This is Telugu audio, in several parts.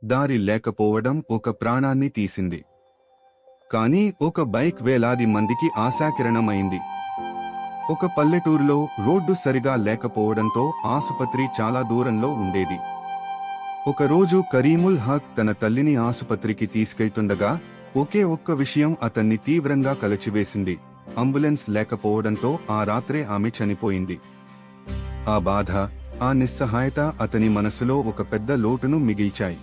దారి లేకపోవడం ఒక ప్రాణాన్ని తీసింది. కానీ ఒక బైక్ వేలాది మందికి ఆశాకిరణమైంది. ఒక పల్లెటూరులో రోడ్డు సరిగా లేకపోవడంతో ఆసుపత్రి చాలా దూరంలో ఉండేది. ఒకరోజు కరీముల్ హక్ తన తల్లిని ఆసుపత్రికి తీసుకెళ్తుండగా ఒకే ఒక్క విషయం అతన్ని తీవ్రంగా కలచివేసింది. అంబులెన్స్ లేకపోవడంతో ఆ రాత్రే ఆమె చనిపోయింది. ఆ బాధ, ఆ నిస్సహాయత అతని మనసులో ఒక పెద్ద లోటును మిగిల్చాయి.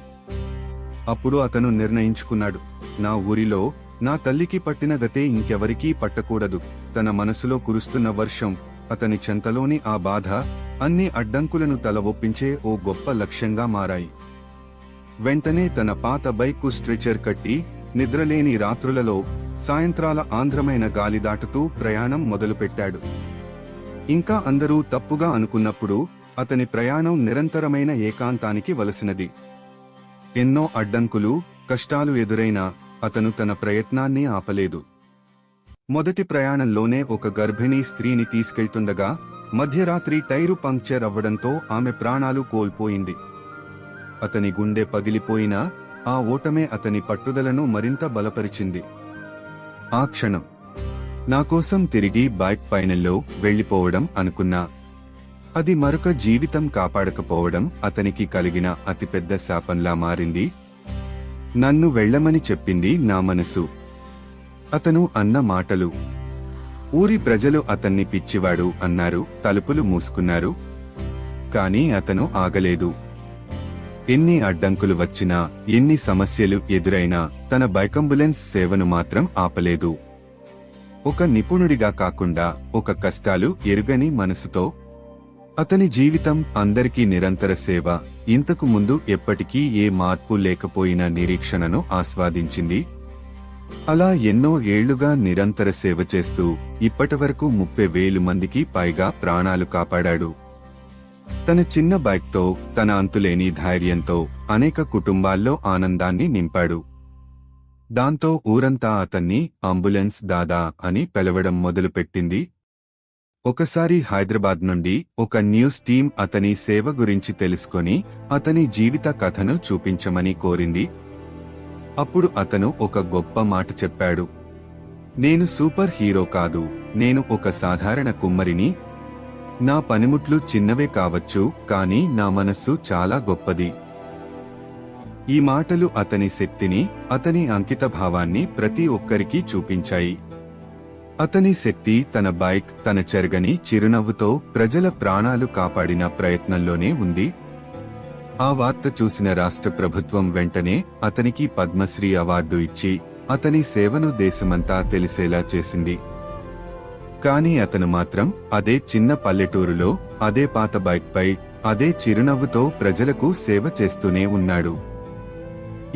అప్పుడు అతను నిర్ణయించుకున్నాడు, నా ఊరిలో నా తల్లికి పట్టిన గతే ఇంకెవరికీ పట్టకూడదు. తన మనసులో కురుస్తున్న వర్షం, అతని చెంతలోని ఆ బాధ అన్ని అడ్డంకులను తల ఒప్పించే ఓ గొప్ప లక్ష్యంగా మారాయి. వెంటనే తన పాత బైక్కు స్ట్రెచర్ కట్టి నిద్రలేని రాత్రులలో సాయంత్రాల ఆంధ్రమైన గాలి దాటుతూ ప్రయాణం మొదలుపెట్టాడు. ఇంకా అందరూ తప్పుగా అనుకున్నప్పుడు అతని ప్రయాణం నిరంతరమైన ఏకాంతానికి వలసినది. ఎన్నో అడ్డంకులు, కష్టాలు ఎదురైనా అతను తన ప్రయత్నాన్ని ఆపలేదు. మొదటి ప్రయాణంలోనే ఒక గర్భిణీ స్త్రీని తీసుకెళ్తుండగా మధ్యరాత్రి టైరు పంక్చర్ అవ్వడంతో ఆమె ప్రాణాలు కోల్పోయింది. అతని గుండె పగిలిపోయినా ఆ ఓటమే అతని పట్టుదలను మరింత బలపరిచింది. ఆ క్షణం, నాకోసం తిరిగి బైక్ పైనల్లో వెళ్లిపోవడం అనుకున్నా. అది మరొక జీవితం కాపాడకపోవడం అతనికి కలిగిన అతిపెద్ద శాపంలా మారింది. నన్ను వెళ్లమని చెప్పింది నా మనసు. అతను అన్న మాటలు. ఊరి ప్రజలు అతన్ని పిచ్చివాడు అన్నారు, తలుపులు మూసుకున్నారు. కాని అతను ఆగలేదు. ఎన్ని అడ్డంకులు వచ్చినా, ఎన్ని సమస్యలు ఎదురైనా తన బైకంబులెన్స్ సేవను మాత్రం ఆపలేదు. ఒక నిపుణుడిగా కాకుండా ఒక కష్టాలు ఎరుగని మనసుతో. అతని జీవితం అందరికీ నిరంతర సేవ. ఇంతకు ముందు ఎప్పటికీ ఏ మార్పు లేకపోయిన నిరీక్షణను ఆస్వాదించింది. అలా ఎన్నో ఏళ్లుగా నిరంతర సేవ చేస్తూ ఇప్పటివరకు 30,000 మందికి పైగా ప్రాణాలు కాపాడాడు. తన చిన్న బైక్తో, తన అంతులేని ధైర్యంతో అనేక కుటుంబాల్లో ఆనందాన్ని నింపాడు. దాంతో ఊరంతా అతన్ని అంబులెన్స్ దాదా అని పిలవడం మొదలుపెట్టింది. ఒకసారి హైదరాబాద్ నుండి ఒక న్యూస్ టీం అతని సేవ గురించి తెలుసుకొని అతని జీవిత కథను చూపించమని కోరింది. అప్పుడు అతను ఒక గొప్ప మాట చెప్పాడు. నేను సూపర్ హీరో కాదు, నేను ఒక సాధారణ కుమ్మరిని. నా పనిముట్లు చిన్నవే కావచ్చు, కానీ నా మనస్సు చాలా గొప్పది. ఈ మాటలు అతని శక్తిని, అతని అంకితభావాన్ని ప్రతి ఒక్కరికీ చూపించాయి. అతని శక్తి తన బైక్, తన చెరగని చిరునవ్వుతో ప్రజల ప్రాణాలు కాపాడిన ప్రయత్నంలోనే ఉంది. ఆ వార్త చూసిన రాష్ట్ర ప్రభుత్వం వెంటనే అతనికి పద్మశ్రీ అవార్డు ఇచ్చి అతని సేవను దేశమంతా తెలిసేలా చేసింది. కాని అతను మాత్రం అదే చిన్న పల్లెటూరులో, అదే పాత బైక్పై, అదే చిరునవ్వుతో ప్రజలకు సేవ చేస్తూనే ఉన్నాడు.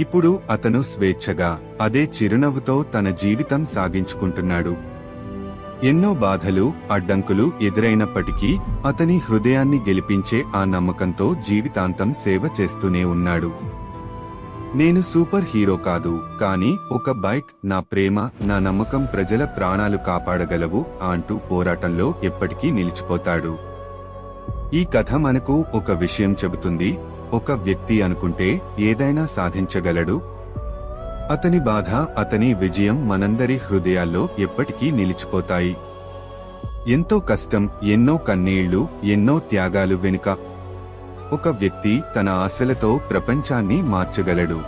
ఇప్పుడు అతను స్వేచ్ఛగా, అదే చిరునవ్వుతో తన జీవితం సాగించుకుంటున్నాడు. ఎన్నో బాధలు, అడ్డంకులు ఎదురైనప్పటికీ అతని హృదయాన్ని గెలిపించే ఆ నమ్మకంతో జీవితాంతం సేవ చేస్తూనే ఉన్నాడు. నేను సూపర్ హీరో కాదు, కానీ ఒక బైక్, నా ప్రేమ, నా నమ్మకం ప్రజల ప్రాణాలు కాపాడగలవు అంటూ పోరాటంలో ఎప్పటికీ నిలిచిపోతాడు. ఈ కథ మనకు ఒక విషయం చెబుతుంది. ఒక వ్యక్తి అనుకుంటే ఏదైనా సాధించగలడు. అతని బాధ, అతని విజయం మనందరి హృదయాల్లో ఎప్పటికీ నిలిచిపోతాయి. ఎంతో కష్టం, ఎన్నో కన్నీళ్లు, ఎన్నో త్యాగాలు వెనుక ఒక వ్యక్తి తన ఆశలతో ప్రపంచాన్ని మార్చగలడు.